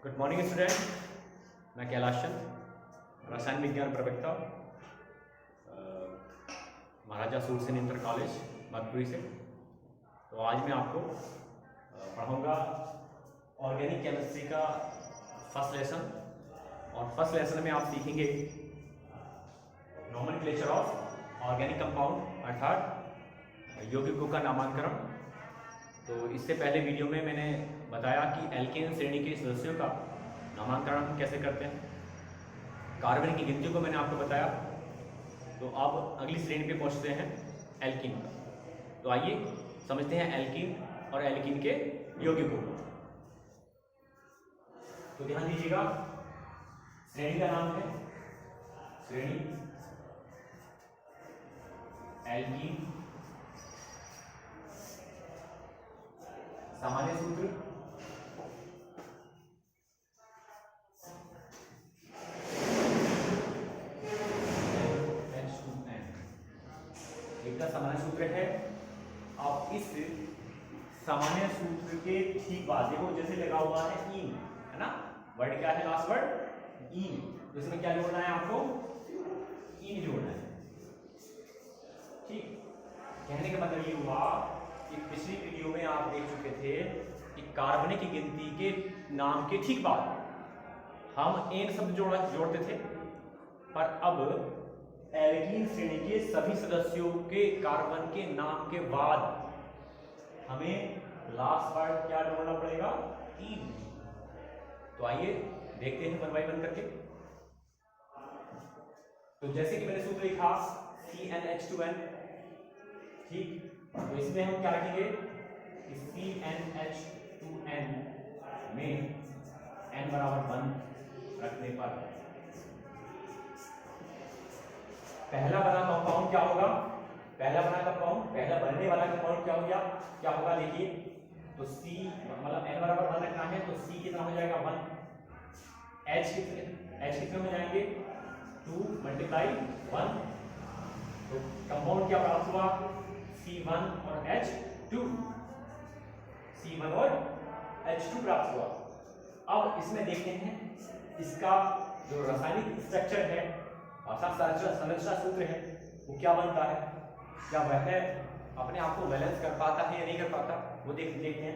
Good morning student. मैं कैलाश चंद, रसायन विज्ञान प्रवक्ता, महाराजा सूरसेन इंटर कॉलेज मधुपुरी से। तो आज मैं आपको पढ़ाऊँगा ऑर्गेनिक केमिस्ट्री का फर्स्ट लेसन। और फर्स्ट लेसन में आप सीखेंगे नोमेनक्लेचर ऑफ ऑर्गेनिक कंपाउंड अर्थात यौगिकों का नामांकन। तो इससे पहले वीडियो में मैंने बताया कि एल्केन श्रेणी के सदस्यों का नामांकन हम कैसे करते हैं, कार्बन की गिनती को मैंने आपको बताया। तो अब अगली श्रेणी पे पहुंचते हैं एल्कीन का। तो आइए समझते हैं एल्कीन और एल्कीन के यौगिकों को। तो ध्यान दीजिएगा, श्रेणी का नाम है श्रेणी एल्कीन। सामान्य सूत्र इसका सामान्य सूत्र है। अब इस सामान्य सूत्र के ठीक बाद देखो, जैसे लगा हुआ है ईन, है ना। वर्ड क्या है, लास्ट वर्ड ईन। तो इसमें क्या जोड़ना है आपको, ईन जोड़ना है। ठीक, कहने का मतलब ये हुआ कि पिछली वीडियो में आप देख चुके थे कि कार्बनिक की गिनती के नाम के ठीक बाद हम एन शब्द जोड़ते थे, पर अब एल्कीन श्रेणी के सभी सदस्यों के कार्बन के नाम के बाद हमें लास्ट वर्ड क्या जोड़ना पड़ेगा, ईन। तो आइए देखते हैं वन बाय वन करके। तो जैसे कि मैंने सूत्र लिखा CnH2n, ठीक। तो इसमें हम क्या रखेंगे, CnH2n में n बराबर 1 रखने पर पहला बना कंपाउंड क्या होगा, पहला बनने वाला कंपाउंड क्या हो गया, क्या होगा देखिए। तो C मतलब n बराबर 1 रखना है, तो C कितना हो जाएगा 1, H कितने हो जाएंगे 2 × 1। तो कंपाउंड क्या प्राप्त हुआ, C1 और H2, C1 और H2 प्राप्त हुआ। अब इसमें देखते हैं इसका जो रासायनिक स्ट्रक्चर है अर्थात संरचना सूत्र है वो क्या बनता है, क्या वह अपने आप को बैलेंस कर पाता है या नहीं कर पाता, वो देखते हैं।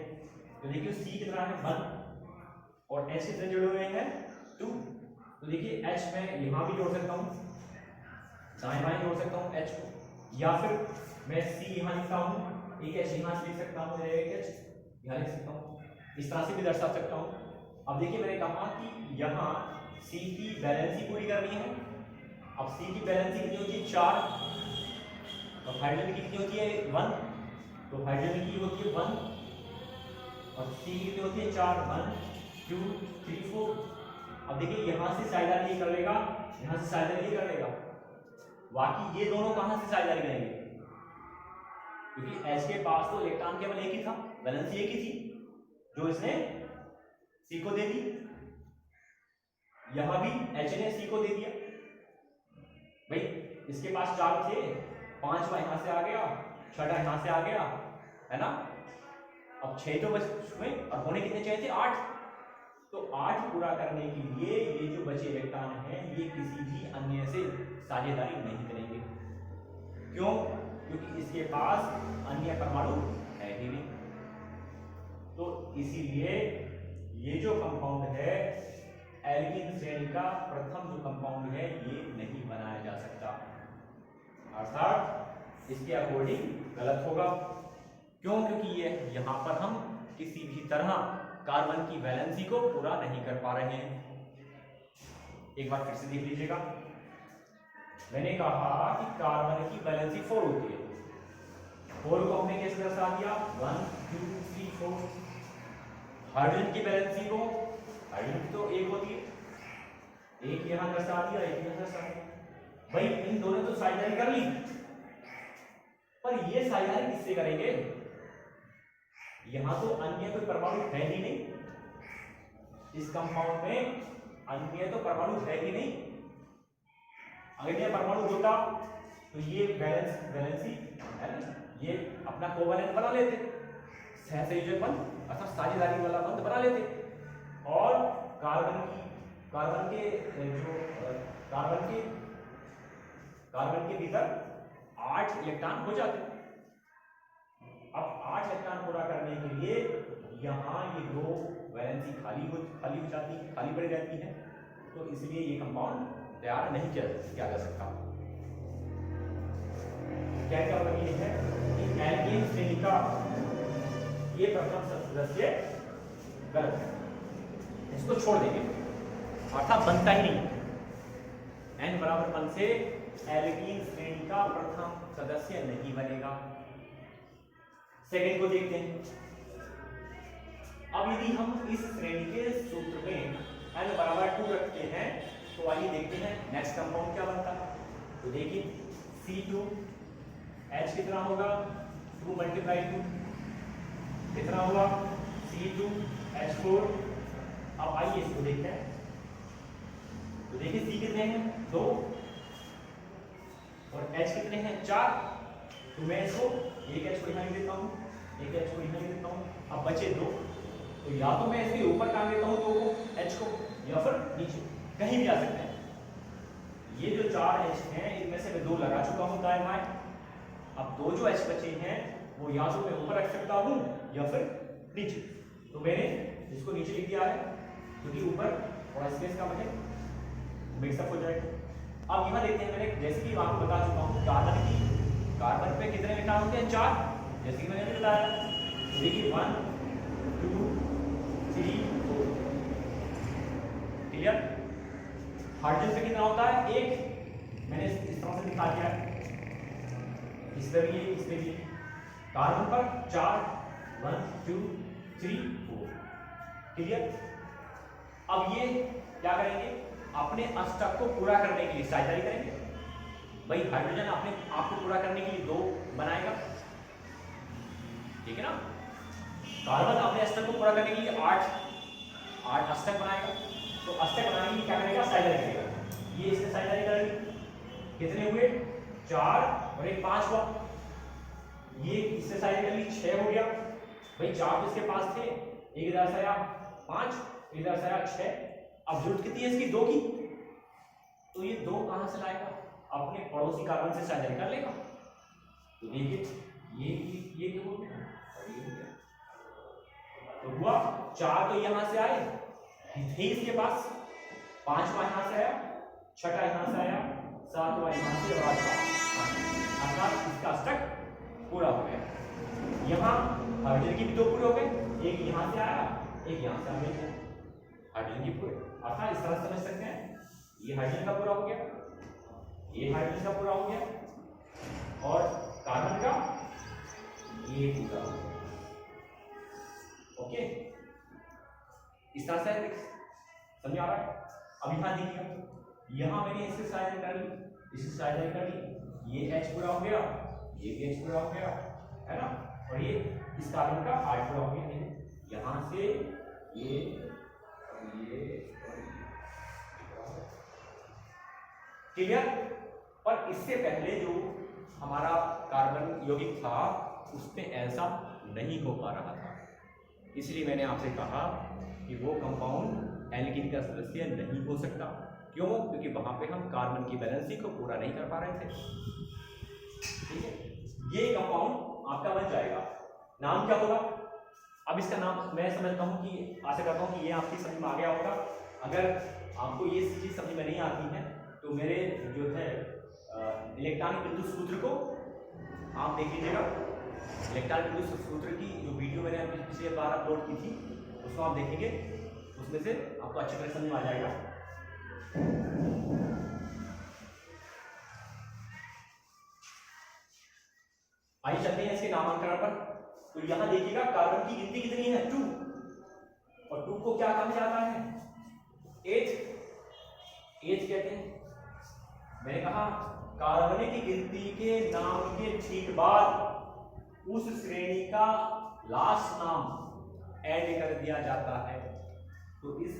तो देखिए C कितना है 1 और H कितने जुड़े हुए हैं 2। तो देखिए H मैं यहाँ भी जोड़ सकता हूँ, दाएं बाएं जोड़ सकता हूँ H को, या फिर मैं C यहाँ लिखता हूँ, एक H यहाँ से लिख सकता हूँ, एक H यहाँ लिख सकता हूँ, इस तरह से भी दर्शा सकता हूँ। अब देखिए मैंने कहा कि यहाँ C की बैलेंसी पूरी करनी है। अब C की बैलेंसी कितनी होती है 4, और हाइड्रोजन की कितनी होती है 1, तो हाइड्रोजन की होती है 1 और C की कितनी होती है 4, 1 2 3 4। अब देखिए यहाँ से साझेदारी कर लेगा, यहाँ से साझेदारी कर लेगा, बाकी ये दोनों कहां से साझेदारी करेंगे, क्योंकि H के पास तो इलेक्ट्रॉन केवल एक ही था, वैलेंसी एक ही थी जो इसने C को दे दी। यहां भी H ने C को दे दिया। भाई इसके पास 4 थे, 5वां यहां से आ गया, 6वां यहां से आ गया, है ना। अब 6 तो बच हुए और होने कितने चाहिए थे 8। तो 8 पूरा करने के लिए ये जो बचे इलेक्ट्रॉन हैं ये किसी भी अन्य से साझेदारी नहीं करेंगे। क्यों, क्योंकि इसके पास अन्य परमाणु है ही नहीं। तो इसीलिए ये जो कंपाउंड है एल्कीन श्रेणी का प्रथम जो कंपाउंड है ये नहीं बनाया जा सकता, अर्थात इसके अकॉर्डिंग गलत होगा। क्यों, क्योंकि ये यहाँ पर हम किसी भी तरह कार्बन की वैलेंसी को पूरा नहीं कर पा रहे हैं। एक बार फिर से देख लीजिएगा, मैंने कहा कि कार्बन की वैलेंसी 4 होती है, 4 को हमने कैसे दर्शा दिया 1 2 3 4। हाइड्रोजन की वैलेंसी को, हाइड्रोजन तो 1 होती है, एक यहां दर्शा दिया, एक यहां दर्शा दिया। भाई इन दोनों तो साझेदारी कर ली, पर ये साझेदारी किससे करेंगे, यहां तो अन्य कोई परमाणु है ही नहीं, इस कंपाउंड में अन्य तो परमाणु है ही नहीं। अगर यह परमाणु होता तो ये वैलेंसी है ना, ये अपना कोवैलेंट बना लेते, सहसंयोजक बंध अर्थात साझेदारी वाला बंध बना लेते, और कार्बन के जो कार्बन के भीतर 8 इलेक्ट्रॉन हो जाते हैं। अब 8 इलेक्ट्रॉन पूरा करने के लिए यहाँ ये 2 वैलेंसी खाली हो जाती है, खाली पड़ जाती है, तो इसलिए ये कंपाउंड तैयार नहीं किया जा सकता। क्या क्या मतलब ये है कि एल्केन श्रेणी का ये प्रथम सदस्य गलत है, इसको छोड़ देंगे, अर्थात बनता ही नहीं। n बराबर 1 से एल्कीन श्रेणी का प्रथम सदस्य नहीं बनेगा। सेकंड को देखते हैं। अब यदि हम इस श्रेणी के सूत्र में n बराबर 2 रखते हैं तो आइए देखते हैं नेक्स्ट कंपाउंड क्या बनता है। तो देखिए C2 H कितना होगा 2 × 2 कितना होगा C2H4। अब आइए इसको देखते हैं। तो देखिए C कितने हैं 2 और H कितने हैं 4। तो मैं इसको एक H को यहाँ लिख देता हूँ, एक H को यहाँ लिख देता हूँ। अब बचे 2, तो या तो मैं इसके ऊपर टांग देता हूँ 2 को H को, या फिर नीचे कहीं भी आ सकते हैं। ये जो 4 H हैं इनमें से मैं 2 लगा चुका हूँ दाएं बाएं। अब 2 जो H बचे हैं वो या तो मैं ऊपर रख सकता हूँ या फिर नीचे। तो मैंने इसको नीचे लिख दिया है क्योंकि ऊपर थोड़ा स्पेस कम है, मिक्सअप हो जाएगा। अब यहाँ देखते हैं, मैंने जैसे कि आपको बता चुका हूँ कार्बन पे कितने इलेक्ट्रॉन होते हैं 4, जैसे कि मैंने अभी बताया। देखिए 1 2 3 4 क्लियर। हाइड्रोजन पे कितना होता है 1, मैंने इस तरह से दिखा दिया है। इस पे भी इस पे भी। कार्बन पर 4 1 2 3 4 क्लियर। अब ये क्या करेंगे, अपने अष्टक को पूरा करने के लिए साझेदारी करेंगे। भाई हाइड्रोजन अपने आप को पूरा करने के लिए 2 बनाएगा, ठीक है ना। कार्बन अपने अष्टक को पूरा करने के लिए 8 अष्टक बनाएगा। तो अष्टक बनाने के लिए क्या करेगा, साझेदारी करेगा। ये इससे साझेदारी करेगी, कितने हुए 4 और एक 5 हुआ। ये इससे साझेदारी कर ली 6 हो गया। भाई 4 तो इसके पास थे, एक इधर से आया 5, इधर से आया 6। अब जरूरत कितनी है इसकी 2 की, तो ये 2 कहां से लाएगा, अपने पड़ोसी कार्बन से साझेदारी कर लेगा। तो देखिए ये क्यों हो गया, तो हुआ 4 तो यहां से आए थे इसके पास, 5वां यहां से आया, 6वां यहां से आया, 7वां यहां से और 8वां, अर्थात इसका अष्टक पूरा हो गया। यहाँ हाइड्रोजन की भी 2 पूरे हो गए, एक यहां से आया एक यहां से आ गया हाइड्रोजन की पूरे। अर्थात इस तरह समझ सकते हैं, ये हाइड्रोजन का पूरा हो गया, ये हाइड्रोजन का पूरा हो गया और कार्बन का ये पूरा हो गया। ओके, इस तरह से समझ आ रहा है। अब यहाँ देखिए, यहाँ मैंने इससे साझेदारी कर ली, इससे साझेदारी कर ली, ये H पूरा हो गया, ये भी H पूरा हो गया, है ना। और ये इस कार्बन का 8 पूरा हो गया। यहाँ से ये क्लियर। पर इससे पहले जो हमारा कार्बन यौगिक था उसमें ऐसा नहीं हो पा रहा था, इसलिए मैंने आपसे कहा कि वो कंपाउंड एल्कीन का सदस्य नहीं हो सकता। क्यों? क्योंकि वहां पे हम कार्बन की बैलेंसी को पूरा नहीं कर पा रहे थे। ठीक है, ये कंपाउंड आपका बन जाएगा। नाम क्या होगा? अब इसका नाम मैं समझता हूँ कि आशा करता हूँ कि ये आपकी समझ में आ गया होगा। अगर आपको ये चीज़ समझ में नहीं आती है तो मेरे जो है इलेक्ट्रॉनिक बिंदु सूत्र को आप देख लीजिएगा। इलेक्ट्रॉनिक बिंदु सूत्र की जो वीडियो मैंने पिछले बार अपलोड की थी उसको आप देखेंगे, उसमें से आपको अच्छी तरह समझ में आ जाएगा। आइए चलते हैं इसके नामांकन पर। तो यहां देखिएगा कार्बन की गिनती कितनी है 2, और 2 को क्या कहा जाता है 8 कहते हैं। मैंने कहा कार्बनिक गिनती के नाम के ठीक बाद उस श्रेणी का लास्ट नाम ऐड कर दिया जाता है। तो इस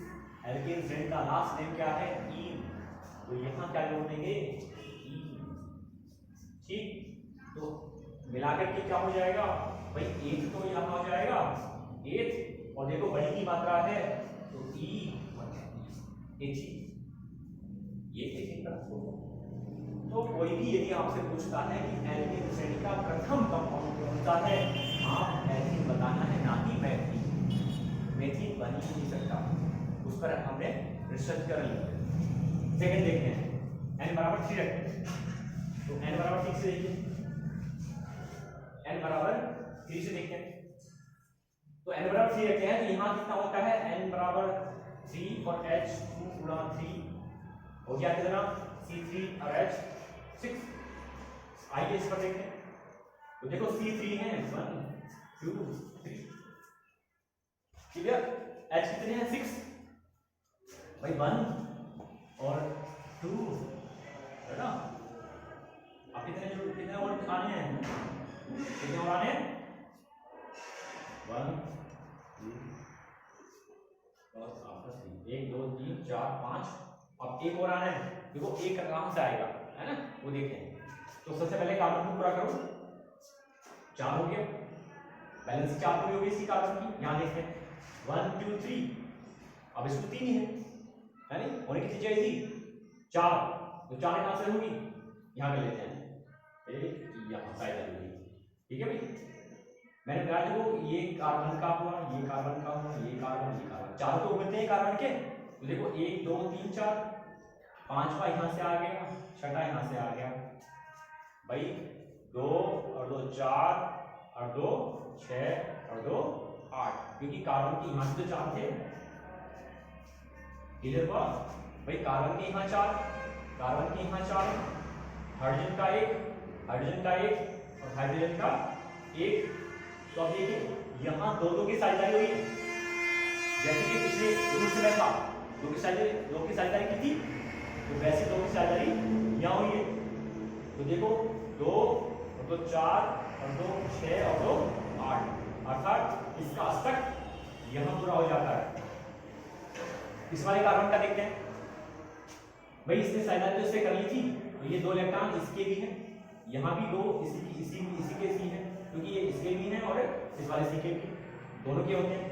एल्केन श्रेणी का लास्ट नेम क्या है ईन, तो यहां क्या जोड़ देंगे ठीक। तो मिलाकर के क्या हो जाएगा भाई 8 तो यहां हो जाएगा 8, और देखो बड़ी की मात्रा है तो ई एथीन, ये एथीन का तो कोई भी यदि आपसे पूछता है कि एल्केन श्रेणी का प्रथम कंपाउंड कौन सा है, आप एथीन बताना है, ना कि मेथिन। मेथिन बन ही नहीं सकता, उस पर हमने रिसर्च कर ली। सेकंड देखते हैं, n बराबर 3 रखते हैं, तो n बराबर 3 से देखिए, n बराबर 3 से देखते हैं, तो n बराबर 3 रखते हैं, तो यहाँ कितना होता है, n बराबर 3 और h 2 गुणा 3 हो गया कितना, C3 और H 6। आइए इस पर देखते हैं, तो देखो C3 है 1 2 3, क्लियर। H कितने हैं 6 भाई, 1 और 2 है ना। अब कितने और आने हैं, कितने और आने हैं, 1 2 और आपस में 1 2 3 4 5, अब एक और आना है, देखो एक कहाँ से आएगा, है ना, वो देखते हैं। तो सबसे पहले कार्बन को पूरा करो, 4 हो गया, बैलेंस 4 पूरी हो गई इसी कार्बन की। यहाँ देखते हैं 1 2 3, अब इसको 3 ही है नहीं, होने कितनी चाहिए थी 4, तो 4 कहाँ से होगी, यहाँ कर लेते हैं, एक यहाँ साइड आ गई, ठीक है भाई। मैंने बताया देखो ये कार्बन का हुआ, ये कार्बन का हुआ, ये कार्बन, ये कार्बन, चारों तो उगते हैं कार्बन के, तो देखो 1 2 3 4, 5वां यहाँ से आ गया, 6वां यहाँ से आ गया भाई, 2 और 2 4 और 2 6 और 2 8, क्योंकि कार्बन के यहाँ से तो 4 थे, क्लियर हुआ भाई। कार्बन के यहाँ 4, कार्बन के यहाँ 4, हाइड्रोजन का 1, हाइड्रोजन का 1 और हाइड्रोजन का 1। तो अब देखिए यहाँ दो की साझेदारी हुई, जैसे कि पिछले रूल में था, दो की साझेदारी की थी, तो वैसे 2 की साझेदारी यहाँ हुई है। तो देखो 2 और 2 4 और 2 6 और 2 8, अर्थात इसका अष्टक यहाँ पूरा हो जाता है। इस वाले कार्बन का देखते हैं भाई, इसने साझेदारी तो इससे कर ली थी, तो ये 2 इलेक्ट्रॉन इसके भी हैं, यहाँ भी 2 इसी के सी हैं, क्योंकि ये इसके भी हैं और इस वाले सी के भी, दोनों के होते हैं।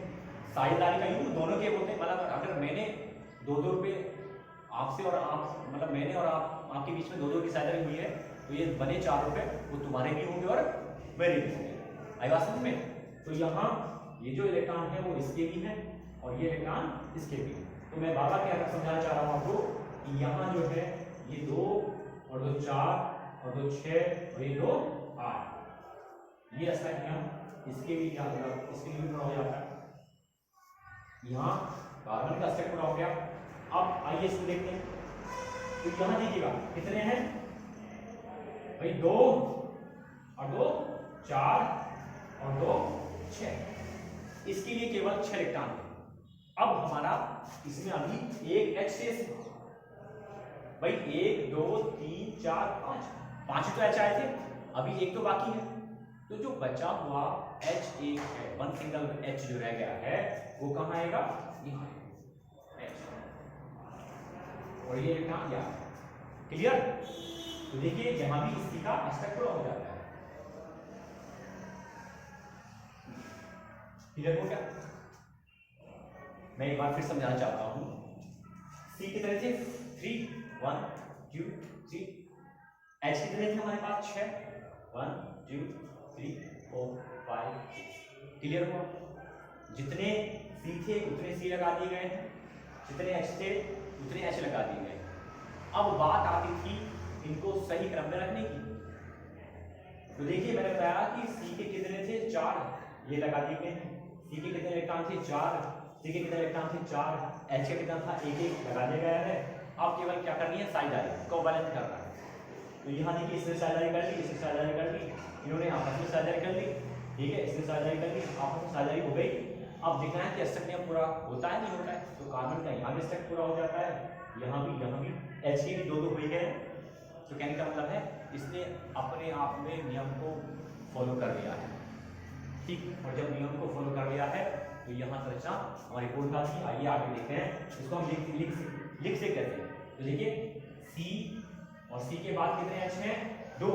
साझेदारी का यूज दोनों के होते हैं, मतलब अगर मैंने 2-2 रुपए आपसे और आप, मतलब मैंने और आपके बीच में 2-2 की साझेदारी हुई है, तो ये बने 4 रुपए, वो तुम्हारे भी होंगे और मेरे भी होंगे। आई बात समझ में। तो यहाँ ये जो इलेक्ट्रॉन है वो इसके भी हैं और ये इलेक्ट्रॉन इसके भी हैं। तो मैं बार-बार क्या समझाना चाह रहा हूँ आपको कि यहाँ जो है ये 2 और 2 4 और 2 6 और ये 2 8, ये अष्टक यहाँ इसके भी क्या होगा, इसके लिए भी पूरा हो जाता है। यहाँ कार्बन का अष्टक पूरा हो गया। अब आइए इसको देखते हैं, तो यहाँ देखिएगा कितने हैं भाई, 2 और 2 4 और 2 6, इसके लिए केवल 6 इलेक्ट्रॉन है। अब हमारा इसमें अभी एक H शेष है भाई, 1 2 3 4 5 तो H आए थे, अभी एक तो बाकी है, तो जो बचा हुआ H एक है, 1 सिंगल H जो रह गया है वो कहाँ आएगा, यहाँ H, और ये इलेक्ट्रॉन यहाँ, क्लियर। तो देखिए यहाँ भी इसी का अष्टक पूरा हो जाता है, क्लियर हो गया। मैं एक बार फिर समझाना चाहता हूँ, C कितने थे 3 1 2 3, H कितने थे हमारे पास 6 1 2 3 4 5 6, क्लियर हुआ। जितने C थे उतने C लगा दिए गए हैं, जितने H थे उतने H लगा दिए गए। अब बात आती थी इनको सही क्रम में रखने की, तो देखिए मैंने बताया कि C के कितने थे 4, ये लगा दिए गए हैं, C के कितने इलेक्ट्रॉन थे 4, C के कितने इलेक्ट्रॉन थे 4, H का कितना था 1 1 लगा दिया गया है। अब केवल क्या करनी है, साझेदारी कोवैलेंट करना है। तो यहाँ देखिए इसने साझेदारी कर ली, इसने साझेदारी कर ली, इन्होंने आपस में साझेदारी कर ली, ठीक है, इसने साझेदारी कर ली, आपस में साझेदारी हो गई। अब देखना है कि अष्टक यहाँ पूरा होता है नहीं होता है, तो कार्बन का यहाँ भी अष्टक पूरा हो जाता है, यहाँ भी H के भी 2 2 हो गए। तो कहने का मतलब है इसने अपने आप में नियम को फॉलो कर लिया है, ठीक। और जब नियम को फॉलो कर लिया है तो यहाँ संरचना हमारी पूर्ण था। आइए आगे देखते हैं, इसको हम लिख से कहते हैं। तो देखिए C और C के बाद कितने H हैं 2,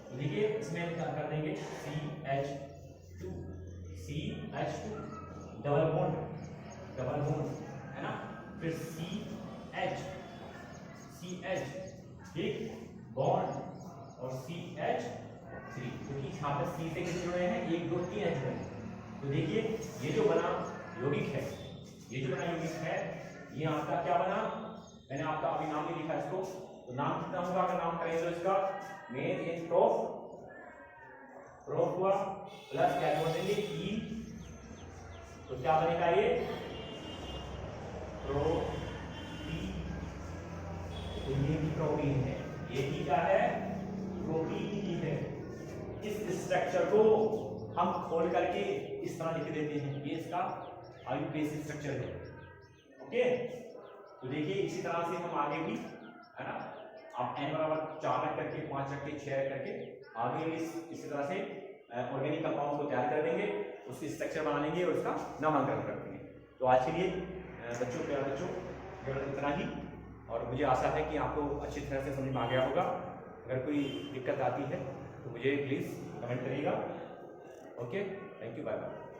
तो देखिए इसमें हम कर देंगे CH2 डबल बॉन्ड है ना, फिर C CH, ठीक, बॉन्ड और CH3, क्योंकि यहाँ पे C से कितने जुड़े हैं, 1 2 3 H जुड़े हैं। तो देखिए ये जो बना यौगिक है, ये जो बना यौगिक है, ये आपका क्या बना, मैंने आपका अभी नाम भी लिखा इसको, तो नाम कितना होगा, अगर नाम करेंगे तो इसका मेन एक प्रोफ हुआ प्लस क्या जोड़ देंगे ई, तो क्या बनेगा ये प्रोटीन। तो ये भी प्रोटीन है, ये भी क्या है, प्रोटीन ही है। इस स्ट्रक्चर को हम खोल करके इस तरह लिख देते हैं, ये इसका आईयूपीएसी स्ट्रक्चर है। ओके, तो देखिए इसी तरह से हम आगे भी, है ना, आप n बराबर 4 रख करके, 5 रख के, 6 रख करके आगे भी इसी तरह से ऑर्गेनिक कंपाउंड को तैयार कर देंगे, उसकी स्ट्रक्चर बना लेंगे और उसका नामांकन कर देंगे। तो आज के लिए बच्चों, प्यारे बच्चों, केवल इतना ही, और मुझे आशा है कि आपको अच्छी तरह से समझ में आ गया होगा। अगर कोई दिक्कत आती है तो मुझे प्लीज़ कमेंट करिएगा। Okay, thank you, bye bye.